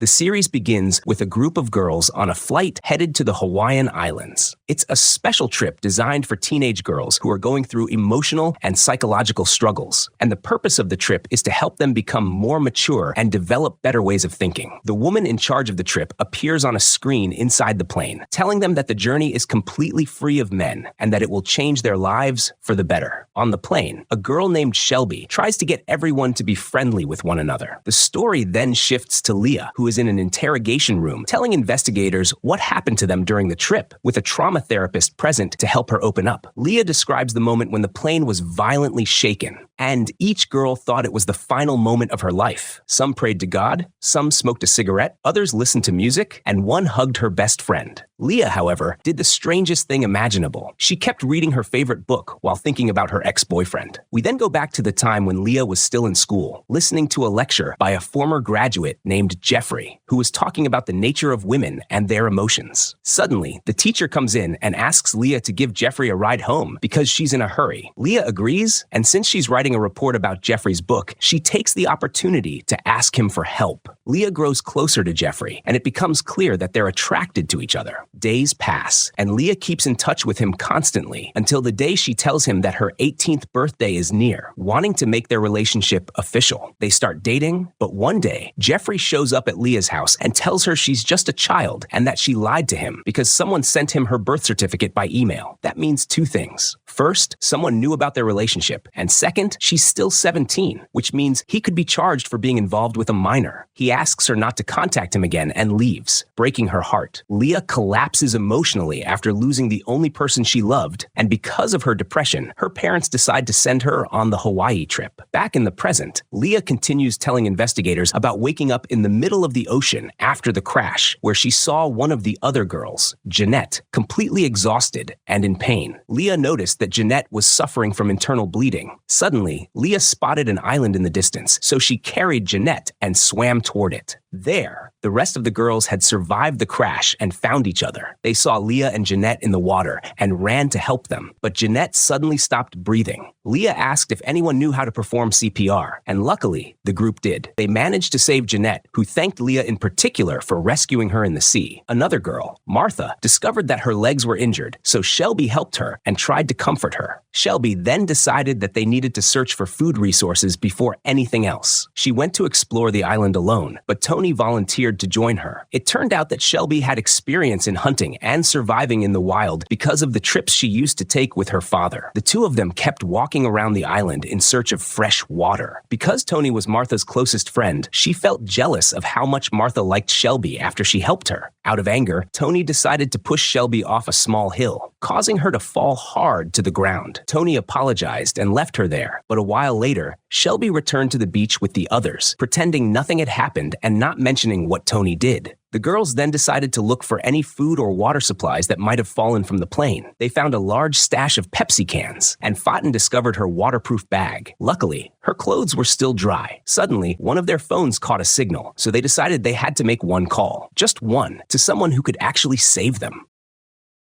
The series begins with a group of girls on a flight headed to the Hawaiian Islands. It's a special trip designed for teenage girls who are going through emotional and psychological struggles. And the purpose of the trip is to help them become more mature and develop better ways of thinking. The woman in charge of the trip appears on a screen inside the plane, telling them that the journey is completely free of men and that it will change their lives for the better. On the plane, a girl named Shelby tries to get everyone to be friendly with one another. The story then shifts to Leah, who is in an interrogation room, telling investigators what happened to them during the trip, with a trauma therapist present to help her open up. Leah describes the moment when the plane was violently shaken, and each girl thought it was the final moment of her life. Some prayed to God, some smoked a cigarette, others listened to music, and one hugged her best friend. Leah, however, did the strangest thing imaginable. She kept reading her favorite book while thinking about her ex-boyfriend. We then go back to the time when Leah was still in school, listening to a lecture by a former graduate named Jeffrey, who was talking about the nature of women and their emotions. Suddenly, the teacher comes in and asks Leah to give Jeffrey a ride home because she's in a hurry. Leah agrees, and since she's writing a report about Jeffrey's book, she takes the opportunity to ask him for help. Leah grows closer to Jeffrey, and it becomes clear that they're attracted to each other. Days pass, and Leah keeps in touch with him constantly until the day she tells him that her 18th birthday is near, wanting to make their relationship official. They start dating, but one day, Jeffrey shows up at Leah's house and tells her she's just a child and that she lied to him because someone sent him her birth certificate by email. That means two things. First, someone knew about their relationship, and second, she's still 17, which means he could be charged for being involved with a minor. He asks her not to contact him again and leaves, breaking her heart. Leah collapses emotionally after losing the only person she loved, and because of her depression, her parents decide to send her on the Hawaii trip. Back in the present, Leah continues telling investigators about waking up in the middle of the ocean after the crash, where she saw one of the other girls, Janette, completely exhausted and in pain. Leah noticed that Janette was suffering from internal bleeding. Suddenly, Leah spotted an island in the distance, so she carried Janette and swam toward it. There, the rest of the girls had survived the crash and found each other. They saw Leah and Janette in the water and ran to help them, but Janette suddenly stopped breathing. Leah asked if anyone knew how to perform CPR, and luckily, the group did. They managed to save Janette, who thanked Leah in particular for rescuing her in the sea. Another girl, Martha, discovered that her legs were injured, so Shelby helped her and tried to comfort her. Shelby then decided that they needed to search for food resources before anything else. She went to explore the island alone, but Tony volunteered to join her. It turned out that Shelby had experience in hunting and surviving in the wild because of the trips she used to take with her father. The two of them kept walking around the island in search of fresh water. Because Tony was Martha's closest friend, she felt jealous of how much Martha liked Shelby after she helped her. Out of anger, Tony decided to push Shelby off a small hill, causing her to fall hard to the ground. Tony apologized and left her there, but a while later, Shelby returned to the beach with the others, pretending nothing had happened and not mentioning what Tony did. The girls then decided to look for any food or water supplies that might have fallen from the plane. They found a large stash of Pepsi cans, and Fatin discovered her waterproof bag. Luckily, her clothes were still dry. Suddenly, one of their phones caught a signal, so they decided they had to make one call, just one, to someone who could actually save them.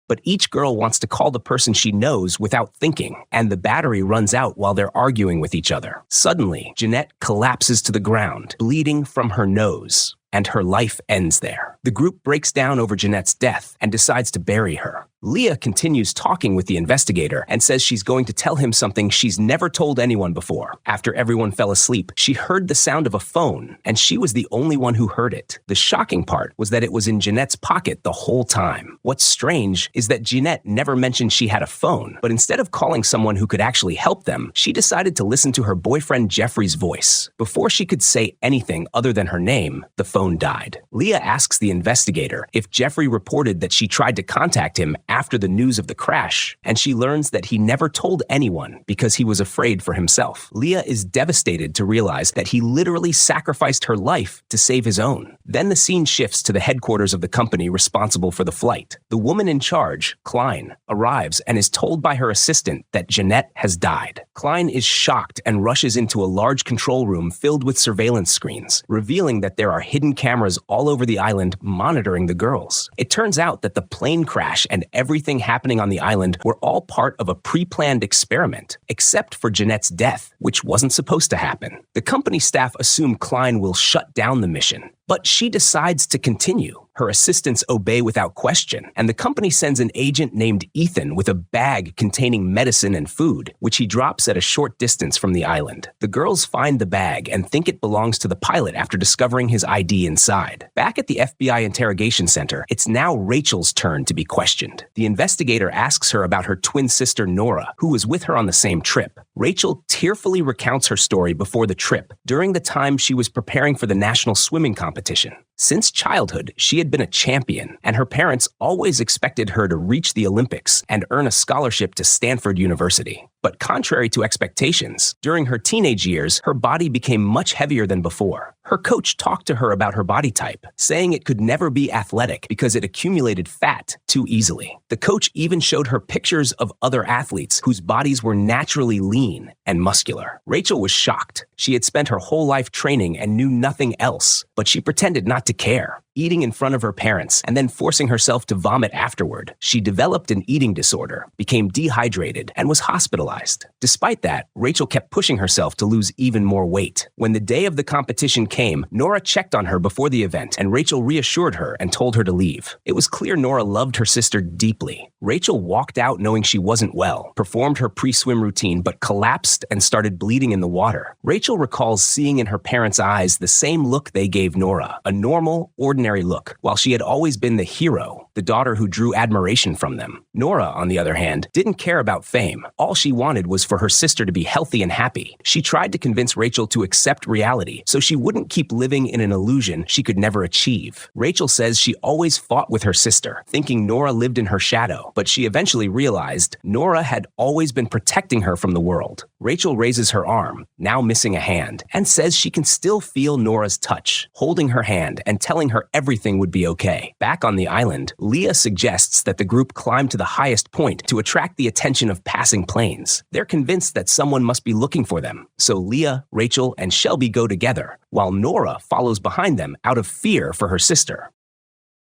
But each girl wants to call the person she knows without thinking, and the battery runs out while they're arguing with each other. Suddenly, Janette collapses to the ground, bleeding from her nose, and her life ends there. The group breaks down over Janette's death and decides to bury her. Leah continues talking with the investigator and says she's going to tell him something she's never told anyone before. After everyone fell asleep, she heard the sound of a phone, and she was the only one who heard it. The shocking part was that it was in Janette's pocket the whole time. What's strange is that Janette never mentioned she had a phone, but instead of calling someone who could actually help them, she decided to listen to her boyfriend Jeffrey's voice. Before she could say anything other than her name, the phone died. Leah asks the investigator if Jeffrey reported that she tried to contact him after the news of the crash, and she learns that he never told anyone because he was afraid for himself. Leah is devastated to realize that he literally sacrificed her life to save his own. Then the scene shifts to the headquarters of the company responsible for the flight. The woman in charge, Klein, arrives and is told by her assistant that Janette has died. Klein is shocked and rushes into a large control room filled with surveillance screens, revealing that there are hidden cameras all over the island monitoring the girls. It turns out that the plane crash and everything happening on the island were all part of a pre-planned experiment, except for Janette's death, which wasn't supposed to happen. The company staff assume Klein will shut down the mission, but she decides to continue. Her assistants obey without question, and the company sends an agent named Ethan with a bag containing medicine and food, which he drops at a short distance from the island. The girls find the bag and think it belongs to the pilot after discovering his ID inside. Back at the FBI interrogation center, it's now Rachel's turn to be questioned. The investigator asks her about her twin sister Nora, who was with her on the same trip. Rachel tearfully recounts her story before the trip, during the time she was preparing for the national swimming competition. Since childhood, she had been a champion, and her parents always expected her to reach the Olympics and earn a scholarship to Stanford University. But contrary to expectations, during her teenage years, her body became much heavier than before. Her coach talked to her about her body type, saying it could never be athletic because it accumulated fat too easily. The coach even showed her pictures of other athletes whose bodies were naturally lean and muscular. Rachel was shocked. She had spent her whole life training and knew nothing else, but she pretended not to care, eating in front of her parents and then forcing herself to vomit afterward. She developed an eating disorder, became dehydrated, and was hospitalized. Despite that, Rachel kept pushing herself to lose even more weight. When the day of the competition came, Nora checked on her before the event, and Rachel reassured her and told her to leave. It was clear Nora loved her sister deeply. Rachel walked out knowing she wasn't well, performed her pre-swim routine, but collapsed and started bleeding in the water. Rachel recalls seeing in her parents' eyes the same look they gave Nora, a normal, ordinary look, while she had always been the hero, the daughter who drew admiration from them. Nora, on the other hand, didn't care about fame. All she wanted was for her sister to be healthy and happy. She tried to convince Rachel to accept reality so she wouldn't keep living in an illusion she could never achieve. Rachel says she always fought with her sister, thinking Nora lived in her shadow, but she eventually realized Nora had always been protecting her from the world. Rachel raises her arm, now missing a hand, and says she can still feel Nora's touch, holding her hand and telling her everything would be okay. Back on the island, Leah suggests that the group climb to the highest point to attract the attention of passing planes. They're convinced that someone must be looking for them, so Leah, Rachel, and Shelby go together, while Nora follows behind them out of fear for her sister.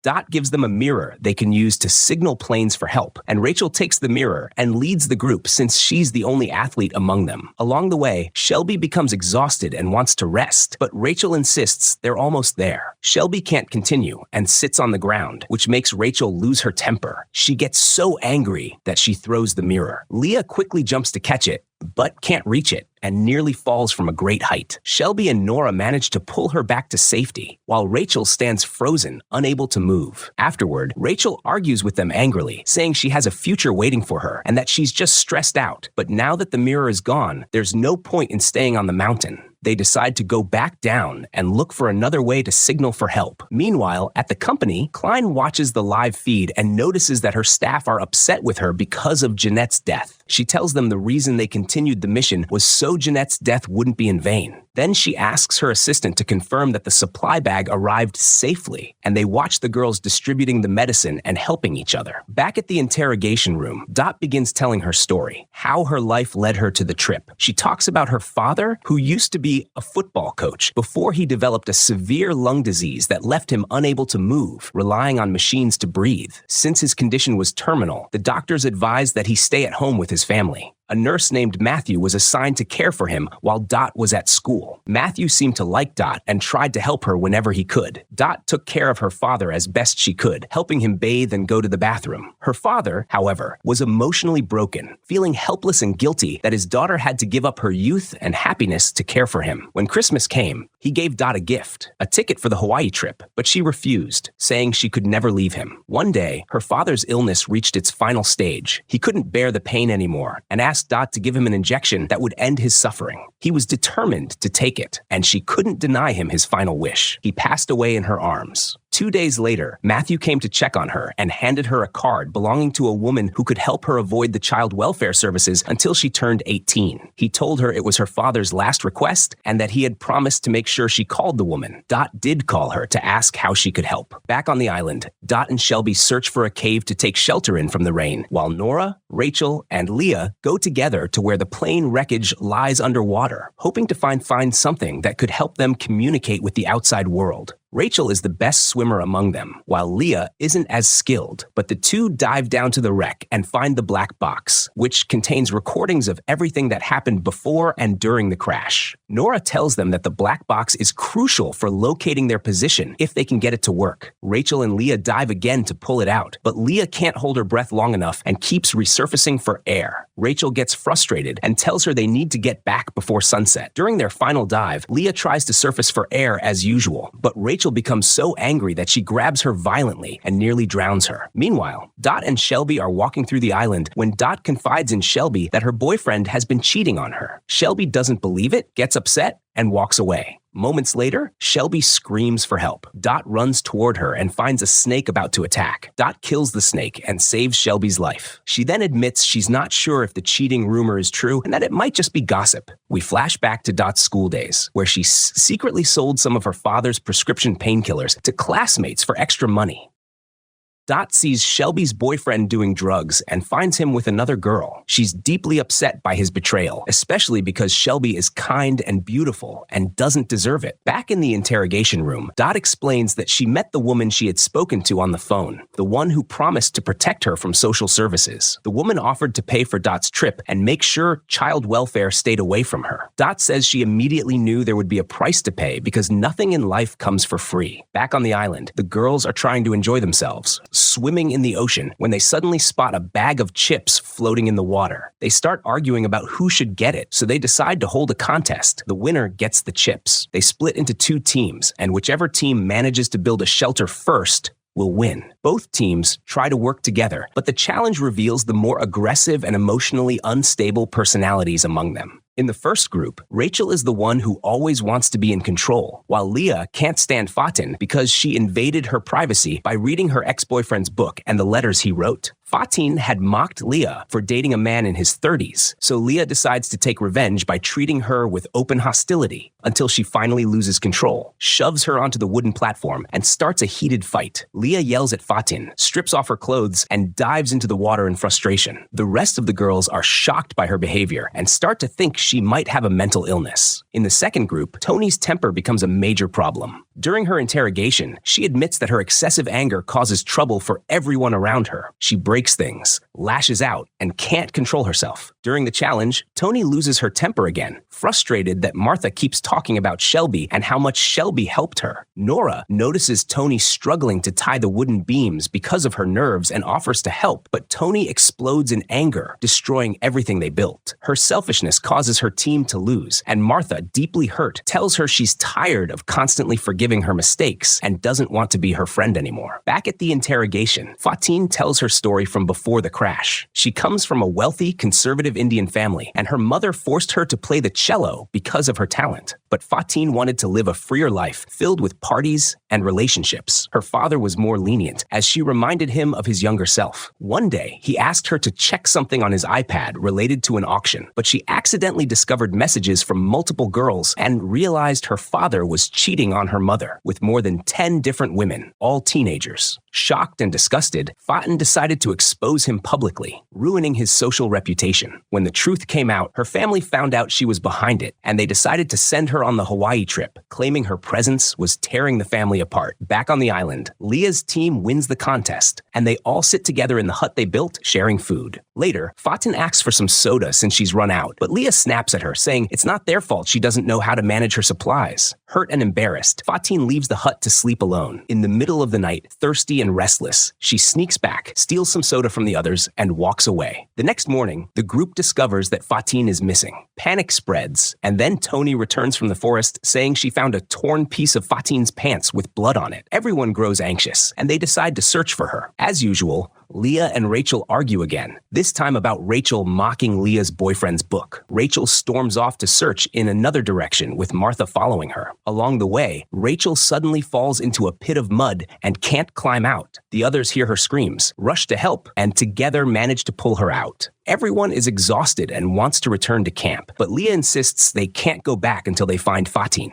Dot gives them a mirror they can use to signal planes for help, and Rachel takes the mirror and leads the group since she's the only athlete among them. Along the way, Shelby becomes exhausted and wants to rest, but Rachel insists they're almost there. Shelby can't continue and sits on the ground, which makes Rachel lose her temper. She gets so angry that she throws the mirror. Leah quickly jumps to catch it, but can't reach it and nearly falls from a great height. Shelby and Nora manage to pull her back to safety, while Rachel stands frozen, unable to move. Afterward, Rachel argues with them angrily, saying she has a future waiting for her and that she's just stressed out. But now that the mirror is gone, there's no point in staying on the mountain. They decide to go back down and look for another way to signal for help. Meanwhile, at the company, Klein watches the live feed and notices that her staff are upset with her because of Janette's death. She tells them the reason they continued the mission was so Janette's death wouldn't be in vain. Then she asks her assistant to confirm that the supply bag arrived safely, and they watch the girls distributing the medicine and helping each other. Back at the interrogation room, Dot begins telling her story, how her life led her to the trip. She talks about her father, who used to be a football coach before he developed a severe lung disease that left him unable to move, relying on machines to breathe. Since his condition was terminal, the doctors advised that he stay at home with his family. A nurse named Matthew was assigned to care for him while Dot was at school. Matthew seemed to like Dot and tried to help her whenever he could. Dot took care of her father as best she could, helping him bathe and go to the bathroom. Her father, however, was emotionally broken, feeling helpless and guilty that his daughter had to give up her youth and happiness to care for him. When Christmas came, he gave Dot a gift, a ticket for the Hawaii trip, but she refused, saying she could never leave him. One day, her father's illness reached its final stage. He couldn't bear the pain anymore and asked Dot to give him an injection that would end his suffering. He was determined to take it, and she couldn't deny him his final wish. He passed away in her arms. 2 days later, Matthew came to check on her and handed her a card belonging to a woman who could help her avoid the child welfare services until she turned 18. He told her it was her father's last request and that he had promised to make sure she called the woman. Dot did call her to ask how she could help. Back on the island, Dot and Shelby search for a cave to take shelter in from the rain, while Nora, Rachel, and Leah go together to where the plane wreckage lies underwater, hoping to find something that could help them communicate with the outside world. Rachel is the best swimmer among them, while Leah isn't as skilled. But the two dive down to the wreck and find the black box, which contains recordings of everything that happened before and during the crash. Nora tells them that the black box is crucial for locating their position if they can get it to work. Rachel and Leah dive again to pull it out, but Leah can't hold her breath long enough and keeps resurfacing for air. Rachel gets frustrated and tells her they need to get back before sunset. During their final dive, Leah tries to surface for air as usual, but Rachel becomes so angry that she grabs her violently and nearly drowns her. Meanwhile, Dot and Shelby are walking through the island when Dot confides in Shelby that her boyfriend has been cheating on her. Shelby doesn't believe it, gets upset, and walks away. Moments later, Shelby screams for help. Dot runs toward her and finds a snake about to attack. Dot kills the snake and saves Shelby's life. She then admits she's not sure if the cheating rumor is true and that it might just be gossip. We flash back to Dot's school days, where she secretly sold some of her father's prescription painkillers to classmates for extra money. Dot sees Shelby's boyfriend doing drugs and finds him with another girl. She's deeply upset by his betrayal, especially because Shelby is kind and beautiful and doesn't deserve it. Back in the interrogation room, Dot explains that she met the woman she had spoken to on the phone, the one who promised to protect her from social services. The woman offered to pay for Dot's trip and make sure child welfare stayed away from her. Dot says she immediately knew there would be a price to pay because nothing in life comes for free. Back on the island, the girls are trying to enjoy themselves, swimming in the ocean, when they suddenly spot a bag of chips floating in the water. They start arguing about who should get it, so they decide to hold a contest. The winner gets the chips. They split into two teams, and whichever team manages to build a shelter first will win. Both teams try to work together, but the challenge reveals the more aggressive and emotionally unstable personalities among them. In the first group, Rachel is the one who always wants to be in control, while Leah can't stand Fatin because she invaded her privacy by reading her ex-boyfriend's book and the letters he wrote. Fatin had mocked Leah for dating a man in his 30s, so Leah decides to take revenge by treating her with open hostility until she finally loses control, shoves her onto the wooden platform, and starts a heated fight. Leah yells at Fatin, strips off her clothes, and dives into the water in frustration. The rest of the girls are shocked by her behavior and start to think she might have a mental illness. In the second group, Tony's temper becomes a major problem. During her interrogation, she admits that her excessive anger causes trouble for everyone around her. She breaks things, lashes out, and can't control herself. During the challenge, Tony loses her temper again, frustrated that Martha keeps talking about Shelby and how much Shelby helped her. Nora notices Tony struggling to tie the wooden beams because of her nerves and offers to help, but Tony explodes in anger, destroying everything they built. Her selfishness causes her team to lose, and Martha, deeply hurt, tells her she's tired of constantly forgiving her mistakes and doesn't want to be her friend anymore. Back at the interrogation, Fatin tells her story from before the crash. She comes from a wealthy, conservative Indian family, and her mother forced her to play the cello because of her talent. But Fatin wanted to live a freer life filled with parties and relationships. Her father was more lenient, as she reminded him of his younger self. One day, he asked her to check something on his iPad related to an auction, but she accidentally discovered messages from multiple girls and realized her father was cheating on her mother with more than 10 different women, all teenagers. Shocked and disgusted, Fatin decided to expose him publicly, ruining his social reputation. When the truth came out, her family found out she was behind it, and they decided to send her on the Hawaii trip, claiming her presence was tearing the family apart. Back on the island, Leah's team wins the contest, and they all sit together in the hut they built, sharing food. Later, Fatin asks for some soda since she's run out, but Leah snaps at her, saying it's not their fault she doesn't know how to manage her supplies. Hurt and embarrassed, Fatin leaves the hut to sleep alone. In the middle of the night, thirsty and restless, she sneaks back, steals some soda from the others, and walks away. The next morning, the group discovers that Fatin is missing. Panic spreads, and then Tony returns from the forest saying she found a torn piece of Fatin's pants with blood on it. Everyone grows anxious, and they decide to search for her. As usual, Leah and Rachel argue again, this time about Rachel mocking Leah's boyfriend's book. Rachel storms off to search in another direction, with Martha following her. Along the way, Rachel suddenly falls into a pit of mud and can't climb out. The others hear her screams, rush to help, and together manage to pull her out. Everyone is exhausted and wants to return to camp, but Leah insists they can't go back until they find Fatin.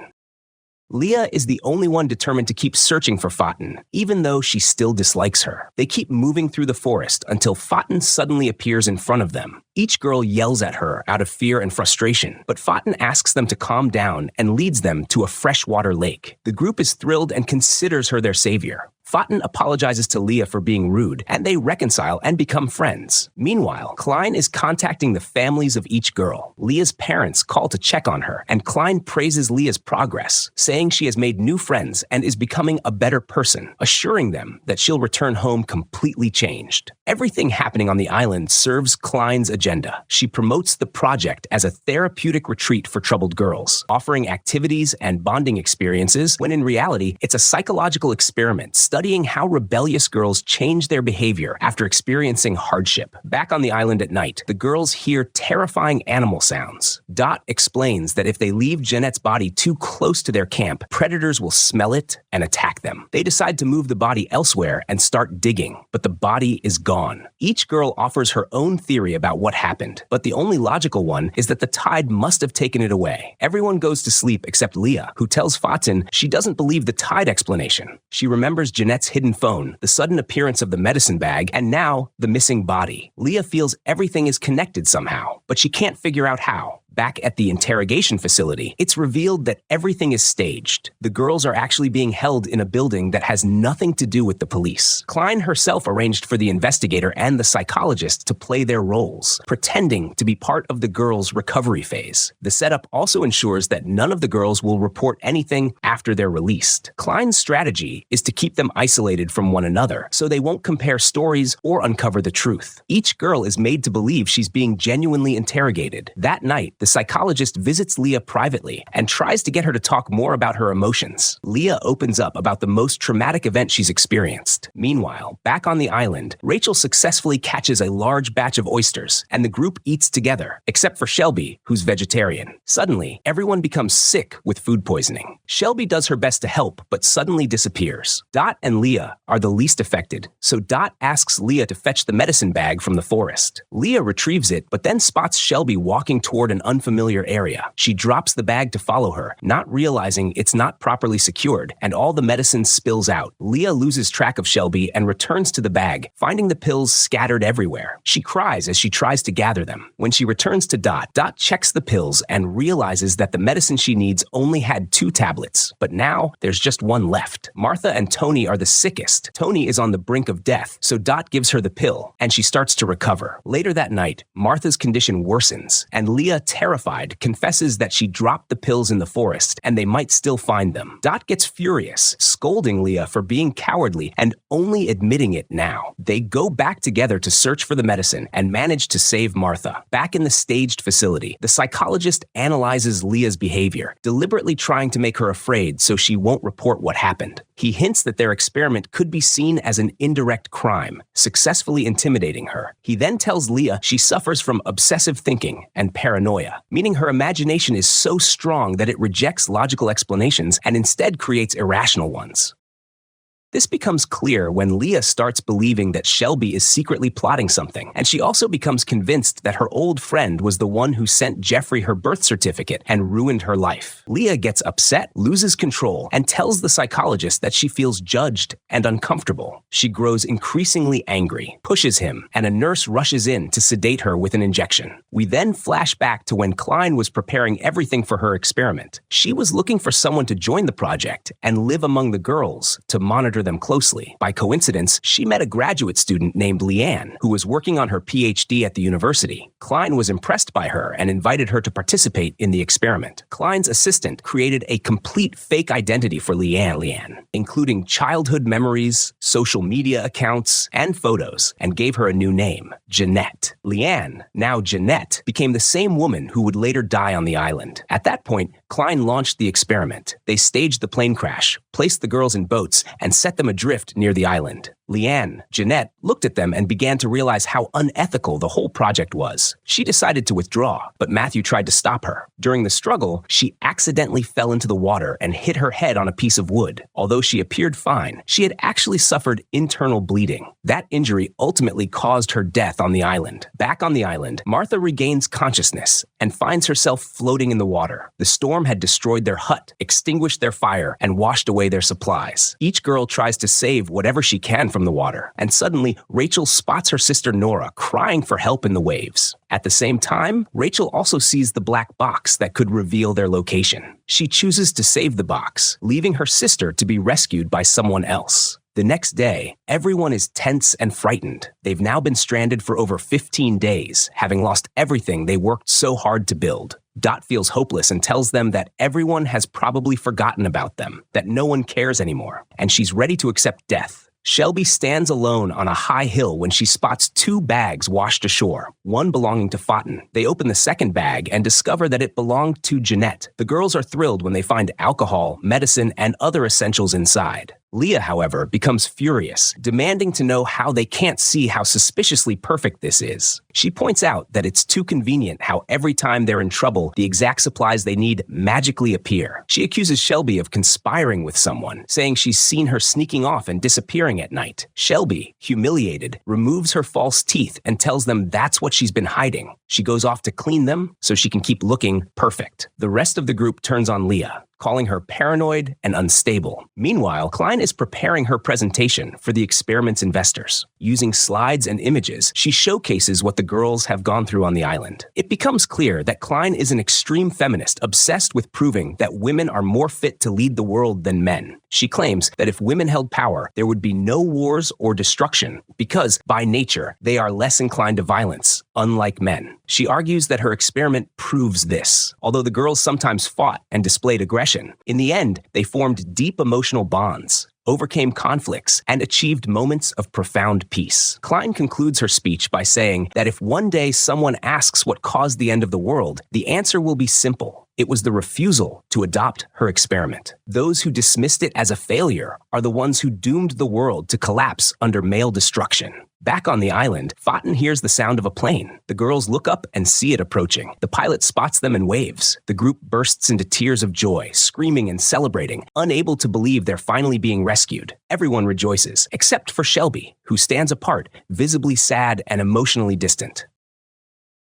Leah is the only one determined to keep searching for Fatin, even though she still dislikes her. They keep moving through the forest until Fatin suddenly appears in front of them. Each girl yells at her out of fear and frustration, but Fatin asks them to calm down and leads them to a freshwater lake. The group is thrilled and considers her their savior. Fatin apologizes to Leah for being rude, and they reconcile and become friends. Meanwhile, Klein is contacting the families of each girl. Leah's parents call to check on her, and Klein praises Leah's progress, saying she has made new friends and is becoming a better person, assuring them that she'll return home completely changed. Everything happening on the island serves Klein's agenda. She promotes the project as a therapeutic retreat for troubled girls, offering activities and bonding experiences when in reality, it's a psychological experiment studying how rebellious girls change their behavior after experiencing hardship. Back on the island at night, the girls hear terrifying animal sounds. Dot explains that if they leave Janette's body too close to their camp, predators will smell it and attack them. They decide to move the body elsewhere and start digging, but the body is gone. Each girl offers her own theory about what happened, but the only logical one is that the tide must have taken it away. Everyone goes to sleep except Leah, who tells Fatin she doesn't believe the tide explanation. She remembers Janette's hidden phone, the sudden appearance of the medicine bag, and now the missing body. Leah feels everything is connected somehow, but she can't figure out how. Back at the interrogation facility, it's revealed that everything is staged. The girls are actually being held in a building that has nothing to do with the police. Klein herself arranged for the investigator and the psychologist to play their roles, pretending to be part of the girls' recovery phase. The setup also ensures that none of the girls will report anything after they're released. Klein's strategy is to keep them isolated from one another, so they won't compare stories or uncover the truth. Each girl is made to believe she's being genuinely interrogated. That night, the psychologist visits Leah privately and tries to get her to talk more about her emotions. Leah opens up about the most traumatic event she's experienced. Meanwhile, back on the island, Rachel successfully catches a large batch of oysters, and the group eats together, except for Shelby, who's vegetarian. Suddenly, everyone becomes sick with food poisoning. Shelby does her best to help, but suddenly disappears. Dot and Leah are the least affected, so Dot asks Leah to fetch the medicine bag from the forest. Leah retrieves it, but then spots Shelby walking toward an unfamiliar area. She drops the bag to follow her, not realizing it's not properly secured, and all the medicine spills out. Leah loses track of Shelby and returns to the bag, finding the pills scattered everywhere. She cries as she tries to gather them. When she returns to Dot, Dot checks the pills and realizes that the medicine she needs only had 2 tablets, but now there's just 1 left. Martha and Tony are the sickest. Tony is on the brink of death, so Dot gives her the pill, and she starts to recover. Later that night, Martha's condition worsens, and Leah, terrified, confesses that she dropped the pills in the forest and they might still find them. Dot gets furious, scolding Leah for being cowardly and only admitting it now. They go back together to search for the medicine and manage to save Martha. Back in the staged facility, the psychologist analyzes Leah's behavior, deliberately trying to make her afraid so she won't report what happened. He hints that their experiment could be seen as an indirect crime, successfully intimidating her. He then tells Leah she suffers from obsessive thinking and paranoia, meaning her imagination is so strong that it rejects logical explanations and instead creates irrational ones. This becomes clear when Leah starts believing that Shelby is secretly plotting something, and she also becomes convinced that her old friend was the one who sent Jeffrey her birth certificate and ruined her life. Leah gets upset, loses control, and tells the psychologist that she feels judged and uncomfortable. She grows increasingly angry, pushes him, and a nurse rushes in to sedate her with an injection. We then flash back to when Klein was preparing everything for her experiment. She was looking for someone to join the project and live among the girls to monitor them closely. By coincidence, she met a graduate student named Leanne, who was working on her PhD at the university. Klein was impressed by her and invited her to participate in the experiment. Klein's assistant created a complete fake identity for Leanne, including childhood memories, social media accounts, and photos, and gave her a new name, Janette. Leanne, now Janette, became the same woman who would later die on the island. At that point, Klein launched the experiment. They staged the plane crash, placed the girls in boats, and set them adrift near the island. Leanne, Janette, looked at them and began to realize how unethical the whole project was. She decided to withdraw, but Matthew tried to stop her. During the struggle, she accidentally fell into the water and hit her head on a piece of wood. Although she appeared fine, she had actually suffered internal bleeding. That injury ultimately caused her death on the island. Back on the island, Martha regains consciousness and finds herself floating in the water. The storm had destroyed their hut, extinguished their fire, and washed away their supplies. Each girl tries to save whatever she can from the water, and suddenly Rachel spots her sister Nora crying for help in the waves. At the same time, Rachel also sees the black box that could reveal their location. She chooses to save the box, leaving her sister to be rescued by someone else. The next day, everyone is tense and frightened. They've now been stranded for over 15 days, having lost everything they worked so hard to build. Dot feels hopeless and tells them that everyone has probably forgotten about them, that no one cares anymore, and she's ready to accept death. Shelby stands alone on a high hill when she spots 2 bags washed ashore, one belonging to Fatin. They open the second bag and discover that it belonged to Janette. The girls are thrilled when they find alcohol, medicine, and other essentials inside. Leah, however, becomes furious, demanding to know how they can't see how suspiciously perfect this is. She points out that it's too convenient how every time they're in trouble, the exact supplies they need magically appear. She accuses Shelby of conspiring with someone, saying she's seen her sneaking off and disappearing at night. Shelby, humiliated, removes her false teeth and tells them that's what she's been hiding. She goes off to clean them so she can keep looking perfect. The rest of the group turns on Leah, calling her paranoid and unstable. Meanwhile, Klein is preparing her presentation for the experiment's investors. Using slides and images, she showcases what the girls have gone through on the island. It becomes clear that Klein is an extreme feminist obsessed with proving that women are more fit to lead the world than men. She claims that if women held power, there would be no wars or destruction because, by nature, they are less inclined to violence, unlike men. She argues that her experiment proves this. Although the girls sometimes fought and displayed aggression, in the end, they formed deep emotional bonds, overcame conflicts, and achieved moments of profound peace. Klein concludes her speech by saying that if one day someone asks what caused the end of the world, the answer will be simple. It was the refusal to adopt her experiment. Those who dismissed it as a failure are the ones who doomed the world to collapse under male destruction. Back on the island, Fatin hears the sound of a plane. The girls look up and see it approaching. The pilot spots them and waves. The group bursts into tears of joy, screaming and celebrating, unable to believe they're finally being rescued. Everyone rejoices, except for Shelby, who stands apart, visibly sad and emotionally distant.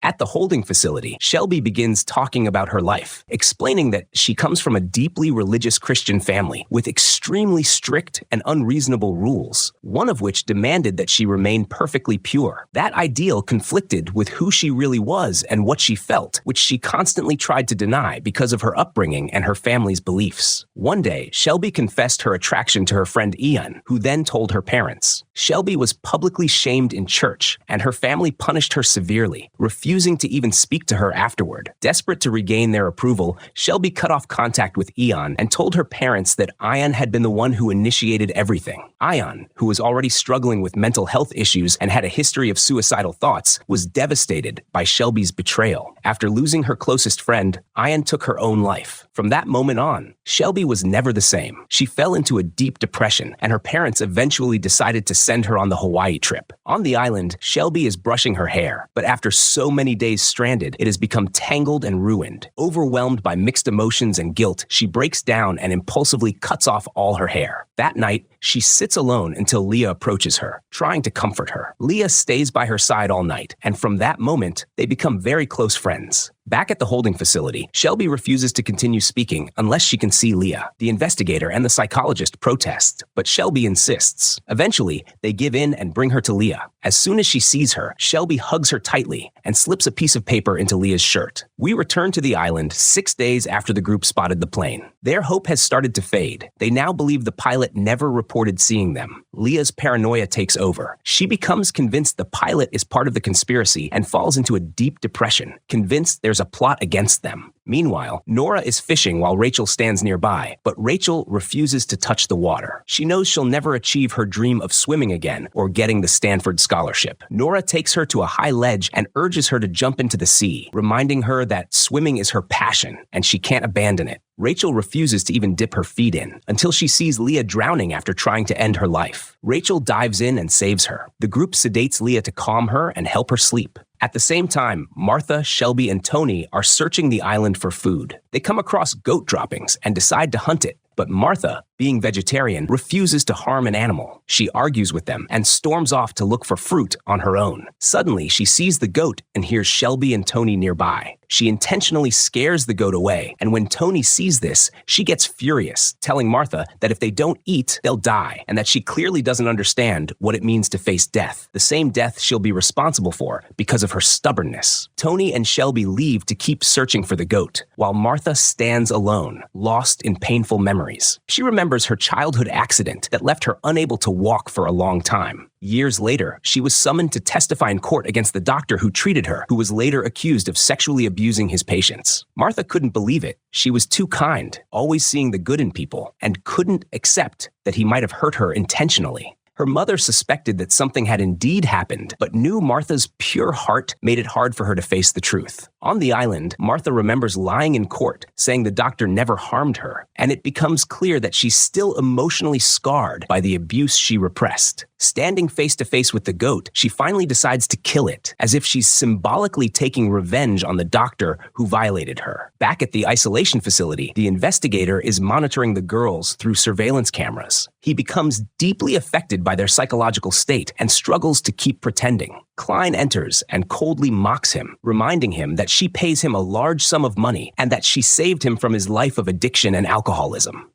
At the holding facility, Shelby begins talking about her life, explaining that she comes from a deeply religious Christian family with extremely strict and unreasonable rules, one of which demanded that she remain perfectly pure. That ideal conflicted with who she really was and what she felt, which she constantly tried to deny because of her upbringing and her family's beliefs. One day, Shelby confessed her attraction to her friend Ian, who then told her parents. Shelby was publicly shamed in church, and her family punished her severely, refusing to even speak to her afterward. Desperate to regain their approval, Shelby cut off contact with Ian and told her parents that Ian had been the one who initiated everything. Ian, who was already struggling with mental health issues and had a history of suicidal thoughts, was devastated by Shelby's betrayal. After losing her closest friend, Ian took her own life. From that moment on, Shelby was never the same. She fell into a deep depression, and her parents eventually decided to send her on the Hawaii trip. On the island, Shelby is brushing her hair, but after so many days stranded, it has become tangled and ruined. Overwhelmed by mixed emotions and guilt, she breaks down and impulsively cuts off all her hair. That night, she sits alone until Leah approaches her, trying to comfort her. Leah stays by her side all night, and from that moment, they become very close friends. Back at the holding facility, Shelby refuses to continue speaking unless she can see Leah. The investigator and the psychologist protest, but Shelby insists. Eventually, they give in and bring her to Leah. As soon as she sees her, Shelby hugs her tightly and slips a piece of paper into Leah's shirt. We return to the island 6 days after the group spotted the plane. Their hope has started to fade. They now believe the pilot never reported seeing them. Leah's paranoia takes over. She becomes convinced the pilot is part of the conspiracy and falls into a deep depression, convinced there's a plot against them. Meanwhile, Nora is fishing while Rachel stands nearby, but Rachel refuses to touch the water. She knows she'll never achieve her dream of swimming again or getting the Stanford scholarship. Nora takes her to a high ledge and urges her to jump into the sea, reminding her that swimming is her passion and she can't abandon it. Rachel refuses to even dip her feet in until she sees Leah drowning after trying to end her life. off. Rachel dives in and saves her. The group sedates Leah to calm her and help her sleep. At the same time, Martha, Shelby, and Tony are searching the island for food. They come across goat droppings and decide to hunt it. But Martha, being vegetarian, refuses to harm an animal. She argues with them and storms off to look for fruit on her own. Suddenly, she sees the goat and hears Shelby and Tony nearby. She intentionally scares the goat away, and when Tony sees this, she gets furious, telling Martha that if they don't eat, they'll die, and that she clearly doesn't understand what it means to face death, the same death she'll be responsible for because of her stubbornness. Tony and Shelby leave to keep searching for the goat, while Martha stands alone, lost in painful memories. She remembers her childhood accident that left her unable to walk for a long time. Years later, she was summoned to testify in court against the doctor who treated her, who was later accused of sexually abusing his patients. Martha couldn't believe it. She was too kind, always seeing the good in people, and couldn't accept that he might have hurt her intentionally. Her mother suspected that something had indeed happened, but knew Martha's pure heart made it hard for her to face the truth. On the island, Martha remembers lying in court, saying the doctor never harmed her, and it becomes clear that she's still emotionally scarred by the abuse she repressed. Standing face to face with the goat, she finally decides to kill it, as if she's symbolically taking revenge on the doctor who violated her. Back at the isolation facility, the investigator is monitoring the girls through surveillance cameras. He becomes deeply affected by their psychological state and struggles to keep pretending. Klein enters and coldly mocks him, reminding him that she pays him a large sum of money and that she saved him from his life of addiction and alcoholism.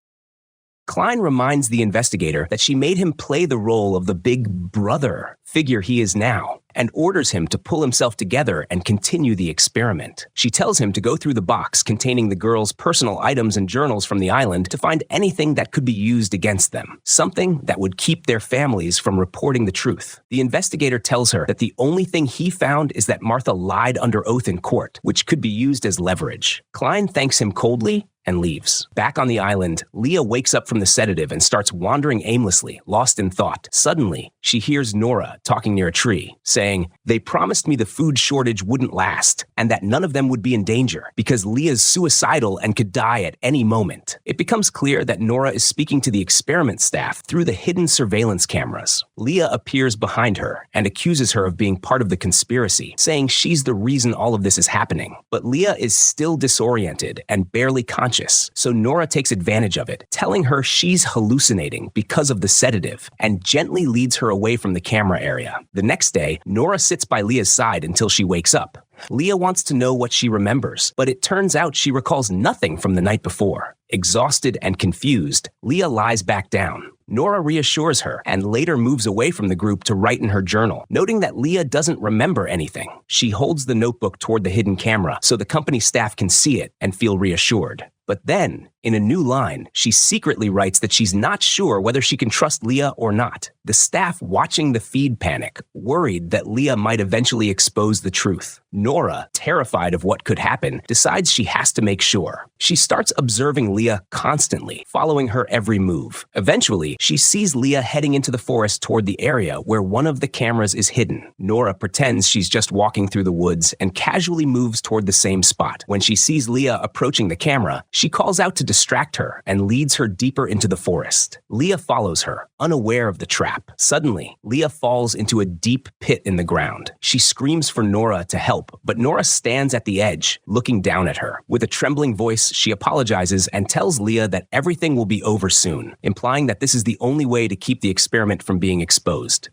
Klein reminds the investigator that she made him play the role of the big brother figure he is now, and orders him to pull himself together and continue the experiment. She tells him to go through the box containing the girls' personal items and journals from the island to find anything that could be used against them, something that would keep their families from reporting the truth. The investigator tells her that the only thing he found is that Martha lied under oath in court, which could be used as leverage. Klein thanks him coldly and leaves. Back on the island, Leah wakes up from the sedative and starts wandering aimlessly, lost in thought. Suddenly, she hears Nora talking near a tree, saying, "They promised me the food shortage wouldn't last, and that none of them would be in danger, because Leah's suicidal and could die at any moment." It becomes clear that Nora is speaking to the experiment staff through the hidden surveillance cameras. Leah appears behind her and accuses her of being part of the conspiracy, saying she's the reason all of this is happening. But Leah is still disoriented and barely conscious, so Nora takes advantage of it, telling her she's hallucinating because of the sedative, and gently leads her away from the camera area. The next day, Nora sits by Leah's side until she wakes up. Leah wants to know what she remembers, but it turns out she recalls nothing from the night before. Exhausted and confused, Leah lies back down. Nora reassures her and later moves away from the group to write in her journal, noting that Leah doesn't remember anything. She holds the notebook toward the hidden camera so the company staff can see it and feel reassured. But then, in a new line, she secretly writes that she's not sure whether she can trust Leah or not. The staff watching the feed panic, worried that Leah might eventually expose the truth. Nora, terrified of what could happen, decides she has to make sure. She starts observing Leah constantly, following her every move. Eventually, she sees Leah heading into the forest toward the area where one of the cameras is hidden. Nora pretends she's just walking through the woods and casually moves toward the same spot. When she sees Leah approaching the camera, she calls out to distract her and leads her deeper into the forest. Leah follows her, unaware of the trap. Suddenly, Leah falls into a deep pit in the ground. She screams for Nora to help, but Nora stands at the edge, looking down at her. With a trembling voice, she apologizes and tells Leah that everything will be over soon, implying that this is the only way to keep the experiment from being exposed.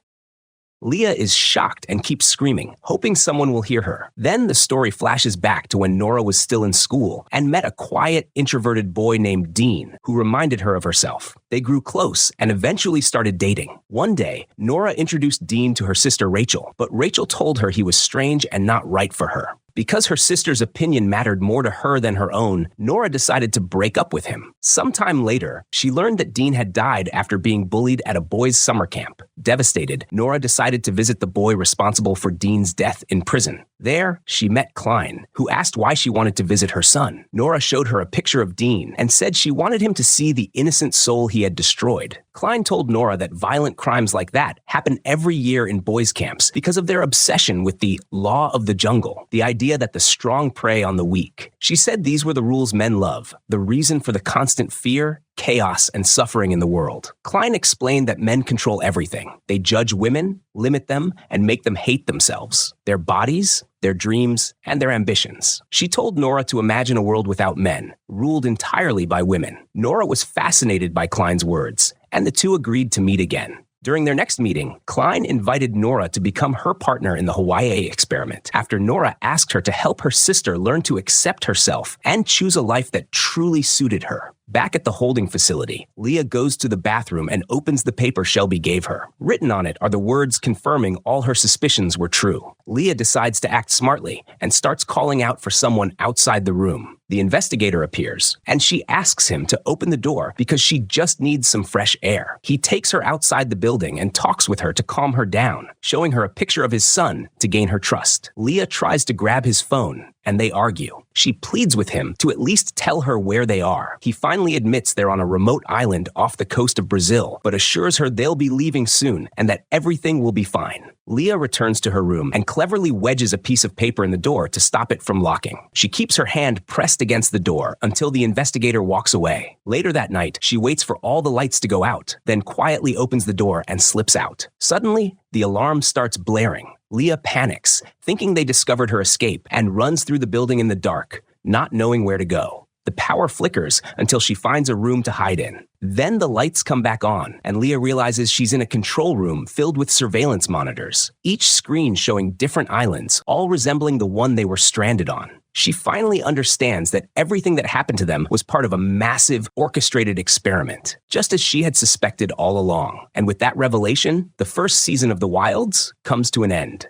Leah is shocked and keeps screaming, hoping someone will hear her. Then the story flashes back to when Nora was still in school and met a quiet, introverted boy named Dean, who reminded her of herself. They grew close and eventually started dating. One day, Nora introduced Dean to her sister Rachel, but Rachel told her he was strange and not right for her. Because her sister's opinion mattered more to her than her own, Nora decided to break up with him. Sometime later, she learned that Dean had died after being bullied at a boys' summer camp. Devastated, Nora decided to visit the boy responsible for Dean's death in prison. There, she met Klein, who asked why she wanted to visit her son. Nora showed her a picture of Dean and said she wanted him to see the innocent soul he had destroyed. Klein told Nora that violent crimes like that happen every year in boys' camps because of their obsession with the law of the jungle, the idea that the strong prey on the weak. She said these were the rules men love, the reason for the constant fear, chaos and suffering in the world. Klein explained that men control everything. They judge women, limit them, and make them hate themselves, their bodies, their dreams, and their ambitions. She told Nora to imagine a world without men, ruled entirely by women. Nora was fascinated by Klein's words, and the two agreed to meet again. During their next meeting, Klein invited Nora to become her partner in the Hawaii experiment, after Nora asked her to help her sister learn to accept herself and choose a life that truly suited her. Back at the holding facility, Leah goes to the bathroom and opens the paper Shelby gave her. Written on it are the words confirming all her suspicions were true. Leah decides to act smartly and starts calling out for someone outside the room. The investigator appears, and she asks him to open the door because she just needs some fresh air. He takes her outside the building and talks with her to calm her down, showing her a picture of his son to gain her trust. Leah tries to grab his phone, and they argue. She pleads with him to at least tell her where they are. He finally admits they're on a remote island off the coast of Brazil, but assures her they'll be leaving soon and that everything will be fine. Leah returns to her room and cleverly wedges a piece of paper in the door to stop it from locking. She keeps her hand pressed against the door until the investigator walks away. Later that night, she waits for all the lights to go out, then quietly opens the door and slips out. Suddenly, the alarm starts blaring. Leah panics, thinking they discovered her escape, and runs through the building in the dark, not knowing where to go. The power flickers until she finds a room to hide in. Then the lights come back on, and Leah realizes she's in a control room filled with surveillance monitors, each screen showing different islands, all resembling the one they were stranded on. She finally understands that everything that happened to them was part of a massive, orchestrated experiment, just as she had suspected all along. And with that revelation, the first season of The Wilds comes to an end.